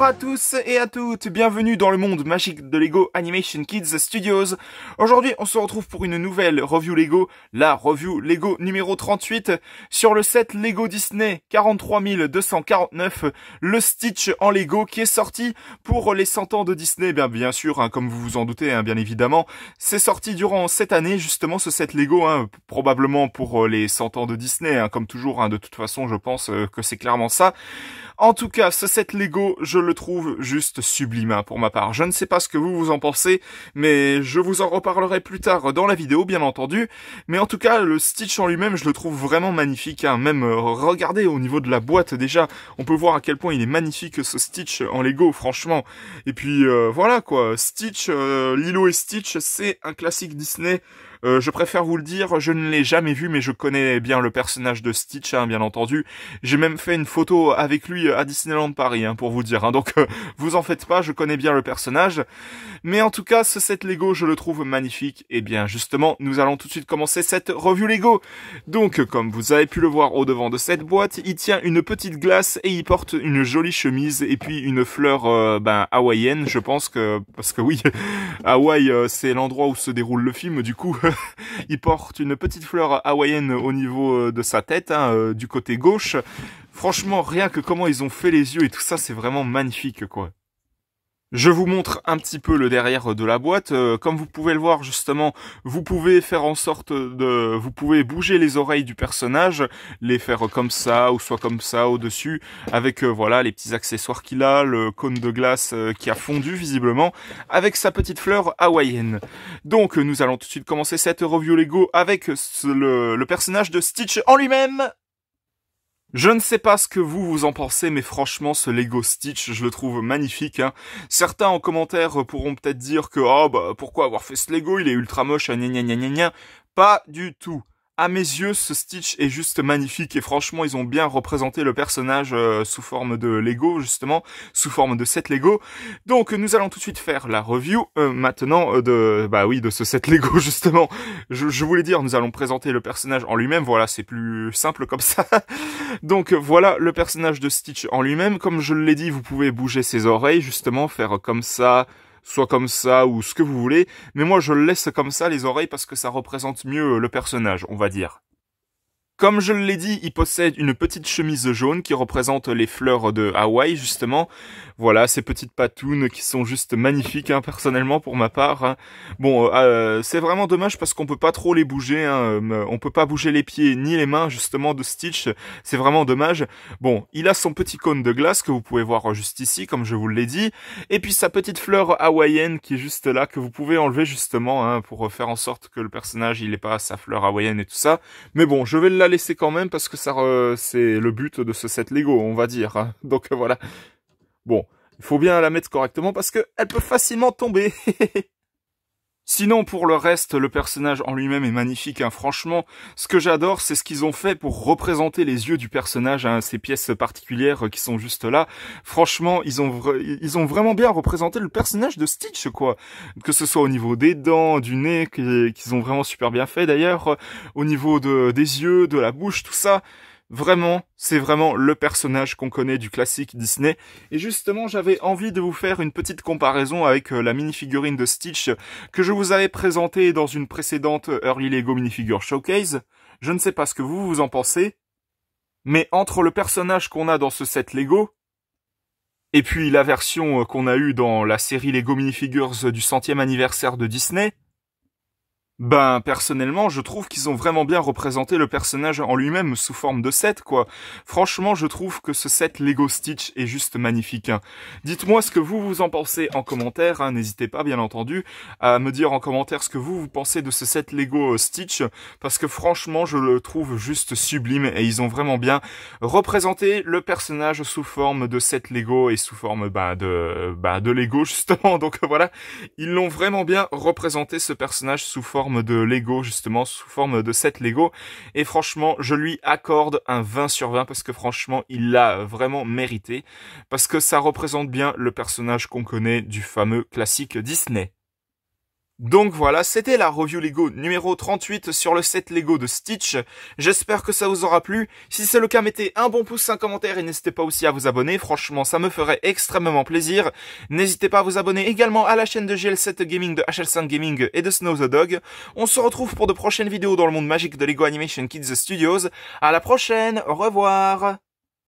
Bonjour à tous et à toutes, bienvenue dans le monde magique de Lego Animation Kids Studios. Aujourd'hui, on se retrouve pour une nouvelle review Lego, la review Lego numéro 38, sur le set Lego Disney 43 249, le Stitch en Lego qui est sorti pour les 100 ans de Disney, bien sûr, comme vous vous en doutez, bien évidemment. C'est sorti durant cette année, justement, ce set Lego, probablement pour les 100 ans de Disney, comme toujours, de toute façon, je pense que c'est clairement ça. En tout cas, ce set Lego, je le trouve juste sublime pour ma part. Je ne sais pas ce que vous en pensez, mais je vous en reparlerai plus tard dans la vidéo, bien entendu. Mais en tout cas, le Stitch en lui-même, je le trouve vraiment magnifique. Même regardez au niveau de la boîte déjà, on peut voir à quel point il est magnifique ce Stitch en Lego, franchement. Et puis voilà quoi, Stitch, Lilo et Stitch, c'est un classique Disney. Je préfère vous le dire, je ne l'ai jamais vu, mais je connais bien le personnage de Stitch, bien entendu. J'ai même fait une photo avec lui à Disneyland Paris, pour vous dire. Donc, vous en faites pas, je connais bien le personnage. Mais en tout cas, ce set Lego, je le trouve magnifique. Et bien, justement, nous allons tout de suite commencer cette review Lego. Donc, comme vous avez pu le voir au devant de cette boîte, il tient une petite glace et il porte une jolie chemise et puis une fleur, hawaïenne, je pense que... Parce que oui, Hawaï, c'est l'endroit où se déroule le film, du coup... Il porte une petite fleur hawaïenne au niveau de sa tête, du côté gauche. Franchement, rien que comment ils ont fait les yeux et tout ça, c'est vraiment magnifique, quoi. Je vous montre un petit peu le derrière de la boîte. Comme vous pouvez le voir justement, vous pouvez faire en sorte de... Vous pouvez bouger les oreilles du personnage, les faire comme ça ou soit comme ça au-dessus, avec voilà les petits accessoires qu'il a, le cône de glace qui a fondu visiblement, avec sa petite fleur hawaïenne. Donc nous allons tout de suite commencer cette review Lego avec le personnage de Stitch en lui-même. Je ne sais pas ce que vous en pensez, mais franchement, ce Lego Stitch, je le trouve magnifique. Certains en commentaire pourront peut-être dire que pourquoi avoir fait ce Lego, il est ultra moche, gna gna gna gna gna. Pas du tout. À mes yeux, ce Stitch est juste magnifique et franchement, ils ont bien représenté le personnage sous forme de Lego, justement, sous forme de set Lego. Donc, nous allons tout de suite faire la review maintenant de ce set Lego, justement. Je voulais dire, nous allons présenter le personnage en lui-même. Voilà, c'est plus simple comme ça. Donc, voilà le personnage de Stitch en lui-même. Comme je l'ai dit, vous pouvez bouger ses oreilles, justement, faire comme ça... soit comme ça ou ce que vous voulez, mais moi je le laisse comme ça les oreilles parce que ça représente mieux le personnage, on va dire. Comme je l'ai dit, il possède une petite chemise jaune qui représente les fleurs de Hawaï, justement. Voilà, ces petites patounes qui sont juste magnifiques, personnellement, pour ma part. Bon, c'est vraiment dommage parce qu'on peut pas trop les bouger. On peut pas bouger les pieds ni les mains, justement, de Stitch. C'est vraiment dommage. Bon, il a son petit cône de glace que vous pouvez voir juste ici, comme je vous l'ai dit. Et puis sa petite fleur hawaïenne qui est juste là, que vous pouvez enlever, justement, pour faire en sorte que le personnage, il ait pas sa fleur hawaïenne et tout ça. Mais bon, je vais la laisser quand même parce que ça c'est le but de ce set Lego, on va dire. Donc voilà. Bon, il faut bien la mettre correctement parce que elle peut facilement tomber. Sinon, pour le reste, le personnage en lui-même est magnifique. Franchement, ce que j'adore, c'est ce qu'ils ont fait pour représenter les yeux du personnage, ces pièces particulières qui sont juste là. Franchement, ils ont vraiment bien représenté le personnage de Stitch, quoi. Que ce soit au niveau des dents, du nez, qu'ils ont vraiment super bien fait d'ailleurs, au niveau des yeux, de la bouche, tout ça. Vraiment, c'est vraiment le personnage qu'on connaît du classique Disney. Et justement, j'avais envie de vous faire une petite comparaison avec la minifigurine de Stitch que je vous avais présentée dans une précédente Early Lego Minifigure Showcase. Je ne sais pas ce que vous en pensez, mais entre le personnage qu'on a dans ce set Lego et puis la version qu'on a eue dans la série Lego Minifigures du 100e anniversaire de Disney, personnellement, je trouve qu'ils ont vraiment bien représenté le personnage en lui-même sous forme de set, quoi. Franchement, je trouve que ce set Lego Stitch est juste magnifique. Dites-moi ce que vous en pensez en commentaire, n'hésitez pas, bien entendu, à me dire en commentaire ce que vous pensez de ce set Lego Stitch, parce que franchement, je le trouve juste sublime et ils ont vraiment bien représenté le personnage sous forme de set Lego et sous forme, de Lego, justement. Donc voilà, ils l'ont vraiment bien représenté, ce personnage, sous forme de Lego, justement, sous forme de set Lego. Et franchement, je lui accorde un 20 sur 20 parce que franchement, il l'a vraiment mérité. Parce que ça représente bien le personnage qu'on connaît du fameux classique Disney. Donc voilà, c'était la review Lego numéro 38 sur le set Lego de Stitch. J'espère que ça vous aura plu. Si c'est le cas, mettez un bon pouce, un commentaire et n'hésitez pas aussi à vous abonner. Franchement, ça me ferait extrêmement plaisir. N'hésitez pas à vous abonner également à la chaîne de GL7 Gaming, de HL5 Gaming et de Snow the Dog. On se retrouve pour de prochaines vidéos dans le monde magique de Lego Animation Kids Studios. À la prochaine, au revoir.